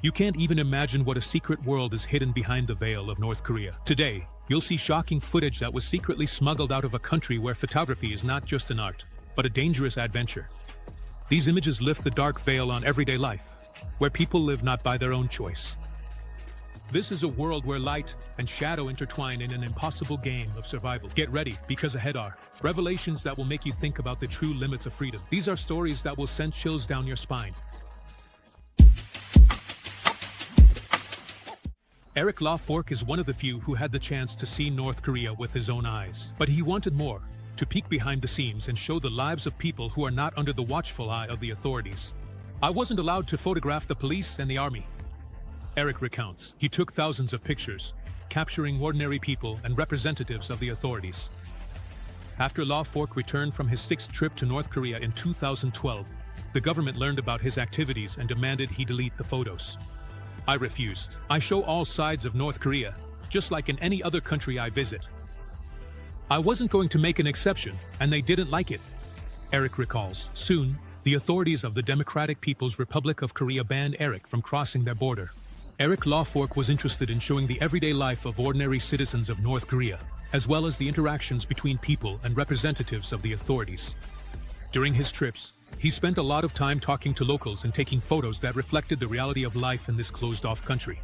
You can't even imagine what a secret world is hidden behind the veil of North Korea. Today, you'll see shocking footage that was secretly smuggled out of a country where photography is not just an art, but a dangerous adventure. These images lift the dark veil on everyday life, where people live not by their own choice. This is a world where light and shadow intertwine in an impossible game of survival. Get ready, because ahead are revelations that will make you think about the true limits of freedom. These are stories that will send chills down your spine. Eric Lawfork is one of the few who had the chance to see North Korea with his own eyes. But he wanted more, to peek behind the scenes and show the lives of people who are not under the watchful eye of the authorities. I wasn't allowed to photograph the police and the army. Eric recounts. He took thousands of pictures, capturing ordinary people and representatives of the authorities. After Lawfork returned from his 6th trip to North Korea in 2012, the government learned about his activities and demanded he delete the photos. I refused. I show all sides of North Korea, just like in any other country I visit. I wasn't going to make an exception, and they didn't like it. Eric recalls. Soon, the authorities of the Democratic People's Republic of Korea banned Eric from crossing their border. Eric Lawfork was interested in showing the everyday life of ordinary citizens of North Korea, as well as the interactions between people and representatives of the authorities. During his trips, he spent a lot of time talking to locals and taking photos that reflected the reality of life in this closed-off country.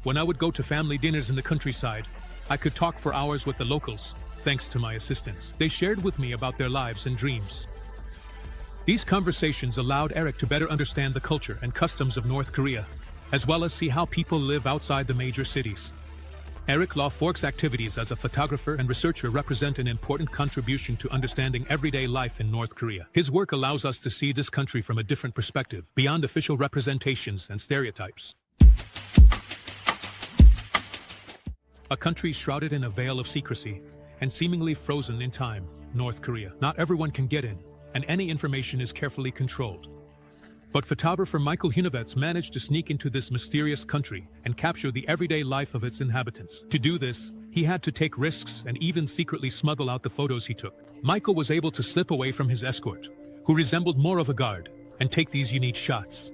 When I would go to family dinners in the countryside, I could talk for hours with the locals, thanks to my assistants. They shared with me about their lives and dreams. These conversations allowed Eric to better understand the culture and customs of North Korea, as well as see how people live outside the major cities. Eric Lawfork's activities as a photographer and researcher represent an important contribution to understanding everyday life in North Korea. His work allows us to see this country from a different perspective, beyond official representations and stereotypes. A country shrouded in a veil of secrecy and seemingly frozen in time, North Korea. Not everyone can get in, and any information is carefully controlled. But photographer Michael Hunovets managed to sneak into this mysterious country and capture the everyday life of its inhabitants. To do this, he had to take risks and even secretly smuggle out the photos he took. Michael was able to slip away from his escort, who resembled more of a guard, and take these unique shots.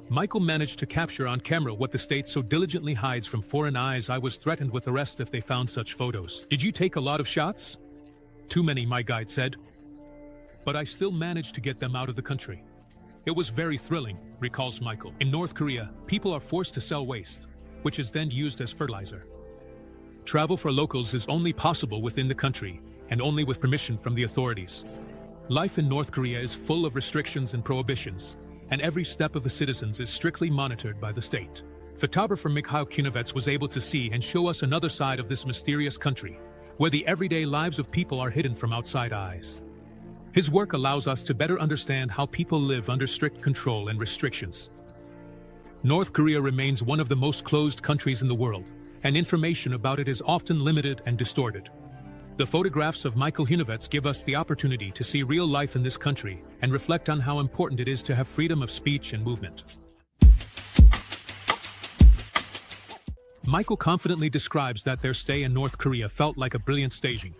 Michael managed to capture on camera what the state so diligently hides from foreign eyes. I was threatened with arrest if they found such photos. Did you take a lot of shots? Too many, my guide said. But I still managed to get them out of the country. It was very thrilling, recalls Michael. In North Korea, people are forced to sell waste, which is then used as fertilizer. Travel for locals is only possible within the country, and only with permission from the authorities. Life in North Korea is full of restrictions and prohibitions, and every step of the citizens is strictly monitored by the state. Photographer Mikhail Kunovets was able to see and show us another side of this mysterious country, where the everyday lives of people are hidden from outside eyes. His work allows us to better understand how people live under strict control and restrictions. North Korea remains one of the most closed countries in the world, and information about it is often limited and distorted. The photographs of Michael Hunovets give us the opportunity to see real life in this country and reflect on how important it is to have freedom of speech and movement. Michael confidently describes that their stay in North Korea felt like a brilliant staging.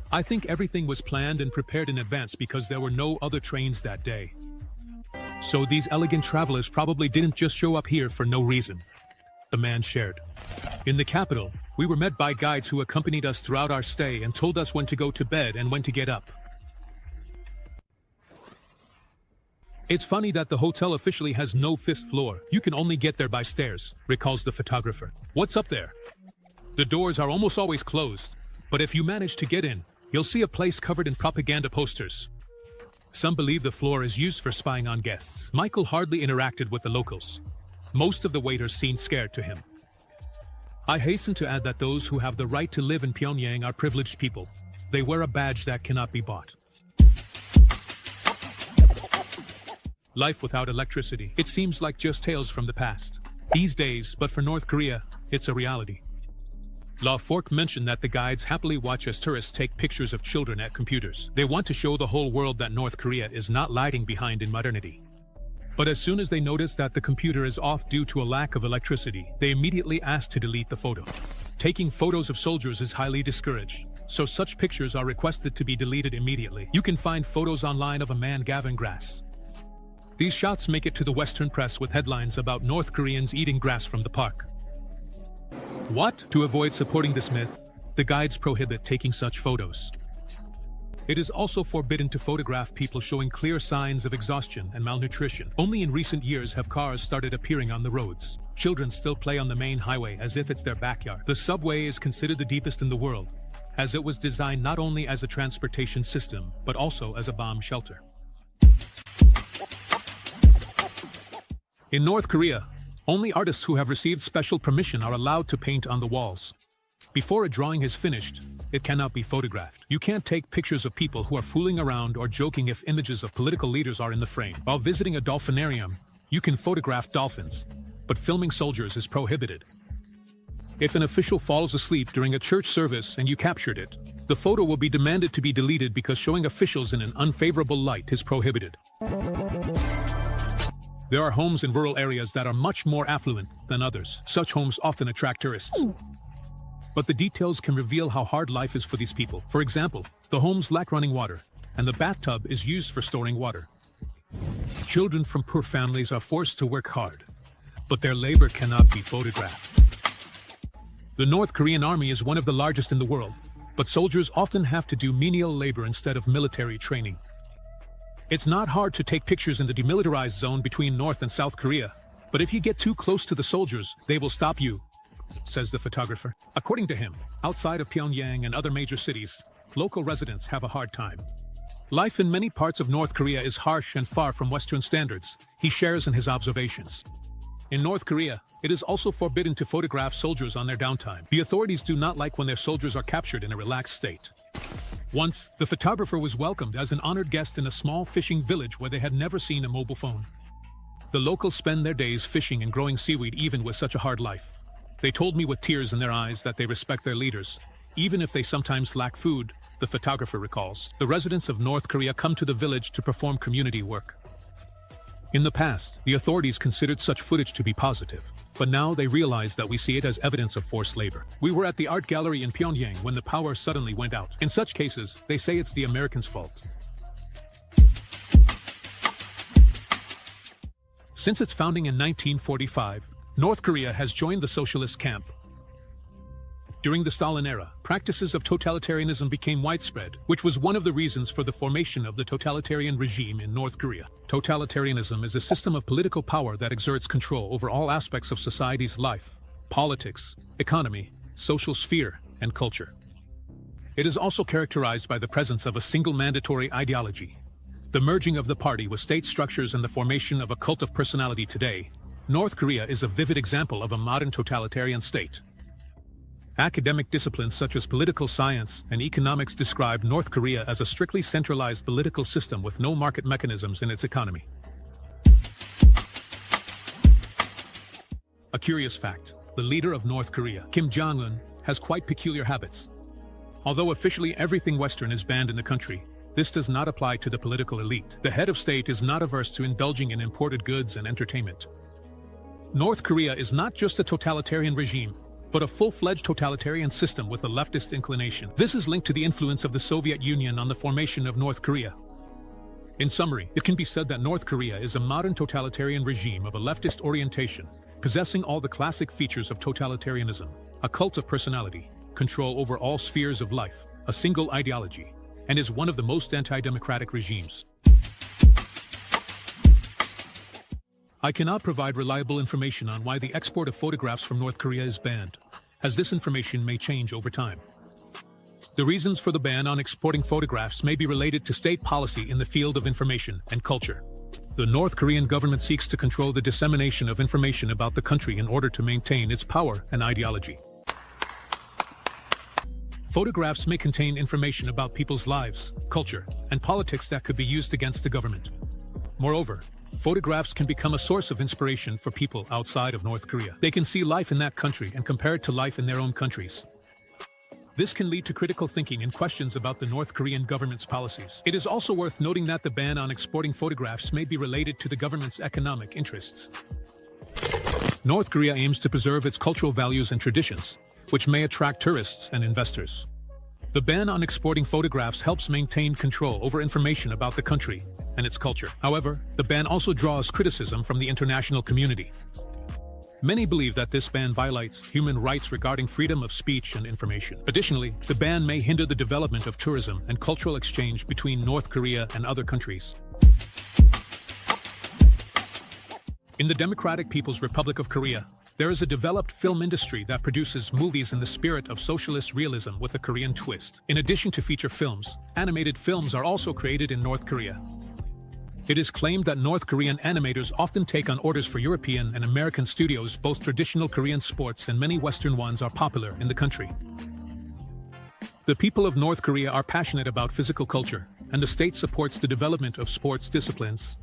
I think everything was planned and prepared in advance because there were no other trains that day. So these elegant travelers probably didn't just show up here for no reason, the man shared. In the capital, we were met by guides who accompanied us throughout our stay and told us when to go to bed and when to get up. It's funny that the hotel officially has no 5th floor. You can only get there by stairs, recalls the photographer. What's up there? The doors are almost always closed, but if you manage to get in, you'll see a place covered in propaganda posters. Some believe the floor is used for spying on guests. Michael hardly interacted with the locals. Most of the waiters seemed scared to him. I hasten to add that those who have the right to live in Pyongyang are privileged people. They wear a badge that cannot be bought. Life without electricity. It seems like just tales from the past. These days, but for North Korea, it's a reality. Lawfork mentioned that the guides happily watch as tourists take pictures of children at computers. They want to show the whole world that North Korea is not lagging behind in modernity. But as soon as they notice that the computer is off due to a lack of electricity, they immediately ask to delete the photo. Taking photos of soldiers is highly discouraged, so such pictures are requested to be deleted immediately. You can find photos online of a man gathering grass. These shots make it to the Western press with headlines about North Koreans eating grass from the park. What? To avoid supporting this myth, the guides prohibit taking such photos. It is also forbidden to photograph people showing clear signs of exhaustion and malnutrition. Only in recent years have cars started appearing on the roads. Children still play on the main highway as if it's their backyard. The subway is considered the deepest in the world, as it was designed not only as a transportation system, but also as a bomb shelter. In North Korea, only artists who have received special permission are allowed to paint on the walls. Before a drawing is finished, it cannot be photographed. You can't take pictures of people who are fooling around or joking if images of political leaders are in the frame. While visiting a dolphinarium, you can photograph dolphins, but filming soldiers is prohibited. If an official falls asleep during a church service and you captured it, the photo will be demanded to be deleted because showing officials in an unfavorable light is prohibited. There are homes in rural areas that are much more affluent than others. Such homes often attract tourists. But the details can reveal how hard life is for these people. For example, the homes lack running water, and the bathtub is used for storing water. Children from poor families are forced to work hard, but their labor cannot be photographed. The North Korean army is one of the largest in the world, but soldiers often have to do menial labor instead of military training. It's not hard to take pictures in the demilitarized zone between North and South Korea, but if you get too close to the soldiers, they will stop you, says the photographer. According to him, outside of Pyongyang and other major cities, local residents have a hard time. Life in many parts of North Korea is harsh and far from Western standards, he shares in his observations. In North Korea, it is also forbidden to photograph soldiers on their downtime. The authorities do not like when their soldiers are captured in a relaxed state. Once, the photographer was welcomed as an honored guest in a small fishing village where they had never seen a mobile phone. The locals spend their days fishing and growing seaweed even with such a hard life. They told me with tears in their eyes that they respect their leaders, even if they sometimes lack food, the photographer recalls. The residents of North Korea come to the village to perform community work. In the past, the authorities considered such footage to be positive, but now they realize that we see it as evidence of forced labor. We were at the art gallery in Pyongyang when the power suddenly went out. In such cases, they say it's the Americans' fault. Since its founding in 1945, North Korea has joined the socialist camp. During the Stalin era, practices of totalitarianism became widespread, which was one of the reasons for the formation of the totalitarian regime in North Korea. Totalitarianism is a system of political power that exerts control over all aspects of society's life, politics, economy, social sphere, and culture. It is also characterized by the presence of a single mandatory ideology, the merging of the party with state structures and the formation of a cult of personality. Today, North Korea is a vivid example of a modern totalitarian state. Academic disciplines such as political science and economics describe North Korea as a strictly centralized political system with no market mechanisms in its economy. A curious fact, the leader of North Korea, Kim Jong-un, has quite peculiar habits. Although officially everything Western is banned in the country, this does not apply to the political elite. The head of state is not averse to indulging in imported goods and entertainment. North Korea is not just a totalitarian regime, but a full-fledged totalitarian system with a leftist inclination. This is linked to the influence of the Soviet Union on the formation of North Korea. In summary, it can be said that North Korea is a modern totalitarian regime of a leftist orientation, possessing all the classic features of totalitarianism: a cult of personality, control over all spheres of life, a single ideology, and is one of the most anti-democratic regimes. I cannot provide reliable information on why the export of photographs from North Korea is banned, as this information may change over time. The reasons for the ban on exporting photographs may be related to state policy in the field of information and culture. The North Korean government seeks to control the dissemination of information about the country in order to maintain its power and ideology. Photographs may contain information about people's lives, culture, and politics that could be used against the government. Moreover, photographs can become a source of inspiration for people outside of North Korea. They can see life in that country and compare it to life in their own countries. This can lead to critical thinking and questions about the North Korean government's policies. It is also worth noting that the ban on exporting photographs may be related to the government's economic interests. North Korea aims to preserve its cultural values and traditions, which may attract tourists and investors. The ban on exporting photographs helps maintain control over information about the country and its culture. However, the ban also draws criticism from the international community. Many believe that this ban violates human rights regarding freedom of speech and information. Additionally, the ban may hinder the development of tourism and cultural exchange between North Korea and other countries. In the Democratic People's Republic of Korea, there is a developed film industry that produces movies in the spirit of socialist realism with a Korean twist. In addition to feature films, animated films are also created in North Korea. It is claimed that North Korean animators often take on orders for European and American studios. Both traditional Korean sports and many Western ones are popular in the country. The people of North Korea are passionate about physical culture, and the state supports the development of sports disciplines.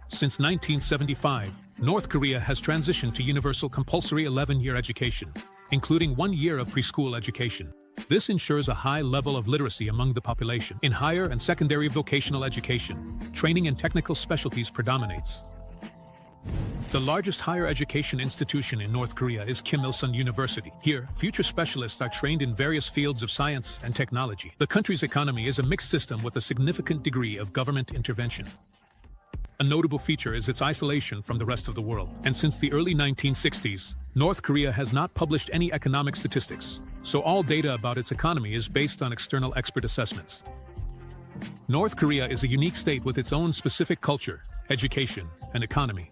Since 1975, North Korea has transitioned to universal compulsory 11-year education, including 1 year of preschool education. This ensures a high level of literacy among the population. In higher and secondary vocational education, training in technical specialties predominates. The largest higher education institution in North Korea is Kim Il-sung University. Here, future specialists are trained in various fields of science and technology. The country's economy is a mixed system with a significant degree of government intervention. A notable feature is its isolation from the rest of the world. And since the early 1960s, North Korea has not published any economic statistics, so all data about its economy is based on external expert assessments. North Korea is a unique state with its own specific culture, education, and economy.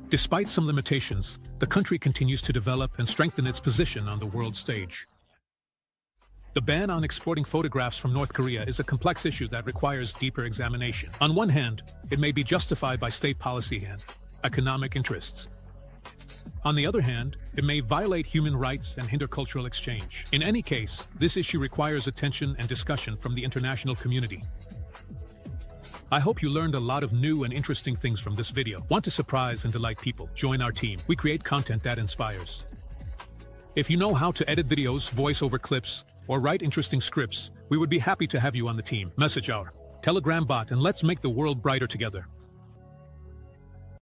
Despite some limitations, the country continues to develop and strengthen its position on the world stage. The ban on exporting photographs from North Korea is a complex issue that requires deeper examination. On one hand, it may be justified by state policy and economic interests. On the other hand, it may violate human rights and hinder cultural exchange. In any case, this issue requires attention and discussion from the international community. I hope you learned a lot of new and interesting things from this video. Want to surprise and delight people? Join our team. We create content that inspires. If you know how to edit videos, voice over clips, or write interesting scripts, we would be happy to have you on the team. Message our Telegram bot and let's make the world brighter together.